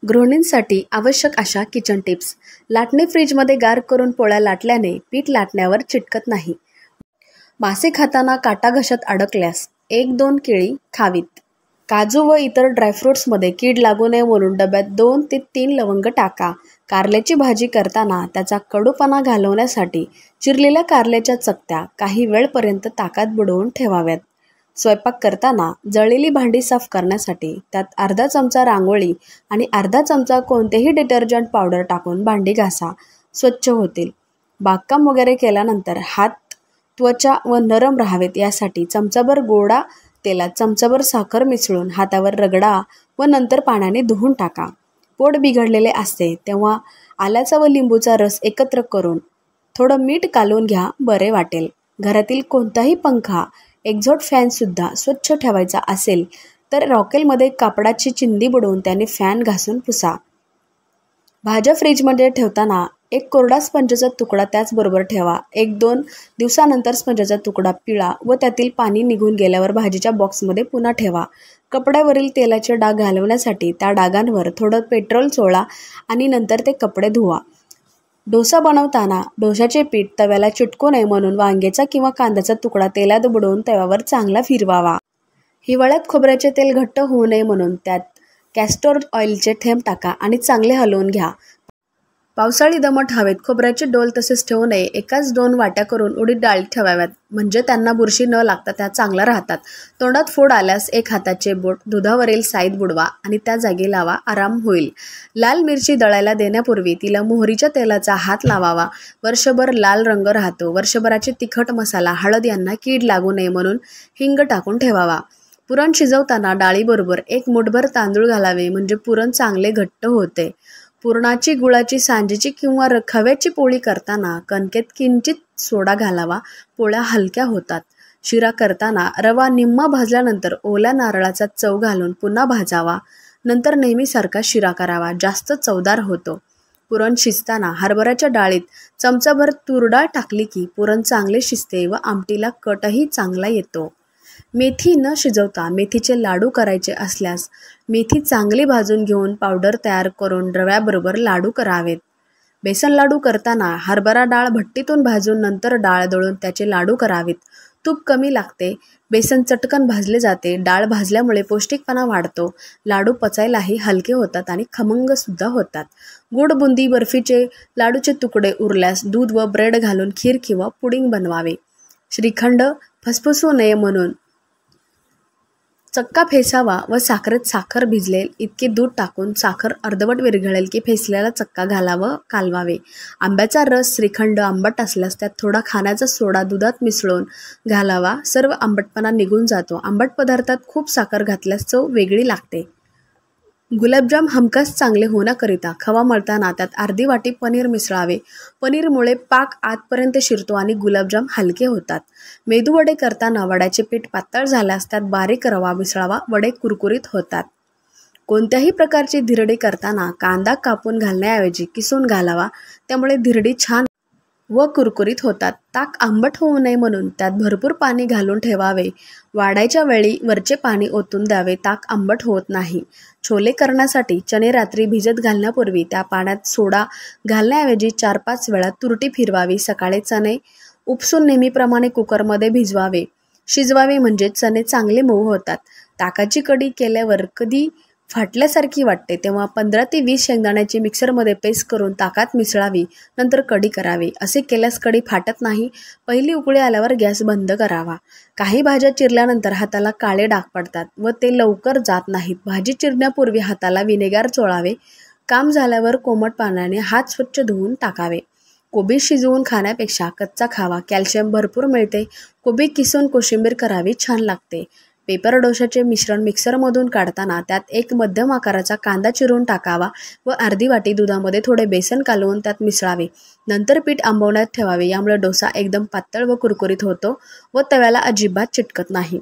गृहिणींसाठी आवश्यक अशा kitchen tips. लाटणे फ्रीजमध्ये गार करून पोळ्या लाटल्याने पीठ लाटण्यावर चिटकत नाही. मासे खाताना काटा घशात अडकल्यास 1-2 केळी खावीत. काजू व इतर ड्रायफ्रुट्समध्ये कीड लागू नये म्हणून डब्यात 2 ते 3 लवंग टाका. कारल्याची भाजी करताना त्याचा कडूपणा घालवण्यासाठी चिरलेल्या कारल्याच्या चकत्या काही वेळपर्यंत ताकात बुडवून ठेवाव्यात. स्वयंपाक करताना जळलेली भांडी साफ करण्यासाठी त्यात अर्धा चमचा रांगोळी आणि अर्धा चमचा कोणतेही डिटर्जंट पावडर टाकून भांडी घासा, स्वच्छ होतील. बागकाम वगैरे केल्यानंतर हात त्वचा व नरम राहावेत यासाठी चमचाभर गोडा तेलात चमचाभर साखर मिसळून हातावर रगडा व नंतर पाण्याने धुवून टाका. पोट बिघडलेले असते तेव्हा आल्याचा व लिंबूचा रस एकत्र करून थोडं मीठ कालवून घ्या, बरे वाटेल. घरातील कोणताही पंखा, एक्झॉस्ट फॅनसुद्धा स्वच्छ ठेवायचा असेल तर रॉकेलमध्ये कापडाची चिंदी बुडवून त्याने फॅन घासून पुसा. भाज्या फ्रीजमध्ये ठेवताना एक कोरडा स्पंजचा तुकडा त्याचबरोबर ठेवा. 1-2 दिवसानंतर स्पंजचा तुकडा पिळा व त्यातील पाणी निघून गेल्यावर भाजीच्या बॉक्समध्ये पुन्हा ठेवा. कपड्यावरील तेलाचे डाग घालवण्यासाठी त्या डागांवर थोडं पेट्रोल चोळा आणि नंतर ते कपडे धुवा. डोसा बनवताना डोशाचे पीठ तव्याला चिटकू नये म्हणून वांग्याचा किंवा कांद्याचा तुकडा तेलात बुडवून तव्यावर चांगला फिरवावा. हिवाळ्यात खोबऱ्याचे तेल घट्ट होऊ नये म्हणून त्यात कॅस्टर ऑइलचे थेंब टाका आणि चांगले हलवून घ्या. पावसाळी दमट हवेत खोबऱ्याचे डोल तसेच ठेवू नये. एकाच 2 वाट्या करून उडीद डाळीत ठेवाव्यात, म्हणजे त्यांना बुरशी न लागता त्या चांगल्या राहतात. तोंडात फोड आल्यास एक हाताचे बोट दुधावरील साईत बुडवा आणि त्या जागी लावा, आराम होईल. लाल मिरची दळायला देण्यापूर्वी तिला मोहरीच्या तेलाचा हात लावावा. वर्षभर लाल रंग राहतो. वर्षभराचे तिखट मसाला, हळद यांना कीड लागू नये म्हणून हिंग टाकून ठेवावा. पुरण शिजवताना डाळीबरोबर 1 मूठभर तांदूळ घालावे, म्हणजे पुरण चांगले घट्ट होते. पुरणाची, गुळाची, सांजेची किंवा खव्याची पोळी करताना कणकेत किंचित सोडा घालावा, पोळ्या हलक्या होतात. शिरा करताना रवा निम्मा भाजल्यानंतर ओल्या नारळाचा चव घालून पुन्हा भाजावा. नंतर नेहमीसारखा शिरा करावा, जास्त चवदार होतो. पुरण शिजताना हरभऱ्याच्या डाळीत चमचाभर तूरडाळ टाकली की पुरण चांगले शिजते व आमटीला कटही चांगला येतो. मेथी न शिजवता मेथीचे लाडू करायचे असल्यास मेथी चांगली भाजून घेऊन पावडर तयार करून रव्याबरोबर लाडू करावेत. बेसन लाडू करताना हरभरा डाळ भट्टीतून भाजून नंतर डाळ दळून त्याचे लाडू करावेत. तूप कमी लागते, बेसन चटकन भाजले जाते. डाळ भाजल्यामुळे पौष्टिकपणा वाढतो. लाडू पचायलाही हलके होतात आणि खमंगसुद्धा होतात. गुड बुंदी बर्फीचे लाडूचे तुकडे उरल्यास दूध व ब्रेड घालून खीर किंवा पुडिंग बनवावे. श्रीखंड फसफसू नये म्हणून चक्का फेसावा व साखरेत साखर भिजलेल इतके दूध टाकून साखर अर्धवट विरघळेल की फेसलेला चक्का घालावं, कालवावे. आंब्याचा रस श्रीखंड आंबट असल्यास त्यात थोडा खाण्याचा सोडा दुधात मिसळून घालावा. सर्व आंबटपणा निघून जातो. आंबट पदार्थात खूप साखर घातल्यास चव वेगळी लागते. गुलाबजाम हमखास चांगले होण्याकरिता खवा मळताना त्यात अर्धी वाटी पनीर मिसळावे. पनीरमुळे पाक आतपर्यंत शिरतो आणि गुलाबजाम हलके होतात. मेदूवडे करताना वड्याचे पीठ पातळ झाल्यास त्यात बारीक रवा मिसळावा, वडे कुरकुरीत होतात. कोणत्याही प्रकारची धिरडी करताना कांदा कापून घालण्याऐवजी किसून घालावा, त्यामुळे धिरडी छान व कुरकुरीत होतात. ताक आंबट होऊ नये म्हणून त्यात भरपूर पाणी घालून ठेवावे. वाढायच्या वेळी वरचे पाणी ओतून द्यावे, ताक आंबट होत नाही. छोले करण्यासाठी चणे रात्री भिजत घालण्यापूर्वी त्या पाण्यात सोडा घालण्याऐवजी 4-5 वेळा तुरटी फिरवावी. सकाळी चणे उपसून नेहमीप्रमाणे कुकरमध्ये शिजवावे, म्हणजे चणे चांगले मऊ होतात. ताकाची कढी केल्यावर कधी फाटल्यासारखी वाटते तेव्हा 15 ते 20 शेंगदाण्याची मिक्सरमध्ये पेस्ट करून ताकात मिसळावी, नंतर कढी करावी. असे केल्यास कढी फाटत नाही. पहिली उकळी आल्यावर गॅस बंद करावा. काही भाज्या चिरल्यानंतर हाताला काळे डाग पडतात व ते लवकर जात नाहीत. भाजी चिरण्यापूर्वी हाताला विनेगर चोळावे. काम झाल्यावर कोमट पाण्याने हात स्वच्छ धुवून टाकावे. कोबी शिजवून खाण्यापेक्षा कच्चा खावा, कॅल्शियम भरपूर मिळते. कोबी किसून कोशिंबीर करावी, छान लागते. पेपर डोशाचे मिश्रण मिक्सरमधून काढताना त्यात 1 मध्यम आकाराचा कांदा चिरून टाकावा व अर्धी वाटी दुधामध्ये थोडे बेसन कालवून त्यात मिसळावे. नंतर पीठ आंबवण्यात ठेवावे. यामुळे डोसा एकदम पातळ व कुरकुरीत होतो व तव्याला अजिबात चिटकत नाही.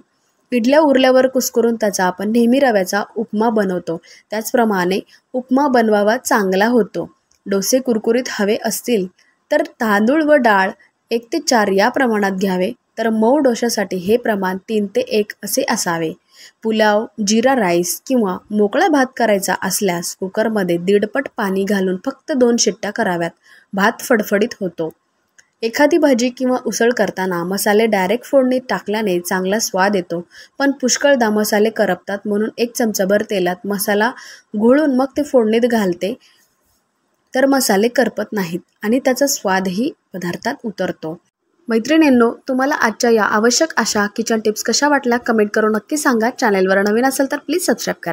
इडल्या उरल्यावर कुस्करून त्याचा आपण नेहमी रव्याचा उपमा बनवतो त्याचप्रमाणे उपमा बनवावा, चांगला होतो. डोसे कुरकुरीत हवे असतील तर तांदूळ व डाळ 1 ते 4 या प्रमाणात घ्यावे, तर मऊ डोशासाठी हे प्रमाण 3 ते 1 असे असावे. पुलाव, जिरा राईस किंवा मोकळा भात करायचा असल्यास कुकरमध्ये 1.5 पट पाणी घालून फक्त 2 शिट्ट्या कराव्यात. भात फडफडीत होतो. एखादी भाजी किंवा उसळ करताना मसाले डायरेक्ट फोडणीत टाकल्याने चांगला स्वाद येतो, पण पुष्कळदा मसाले करपतात. म्हणून 1 चमचाभर तेलात मसाला घोळून मग ते फोडणीत घालते, तर मसाले करपत नाहीत आणि त्याचा स्वादही पदार्थात उतरतो. मैत्रिणींनो, तुम्हाला आजच्या या आवश्यक अशा किचन टिप्स कशा वाटल्या कमेंट करून नक्की सांगा. चॅनलवर नवीन असेल तर प्लीज सबस्क्राईब करा.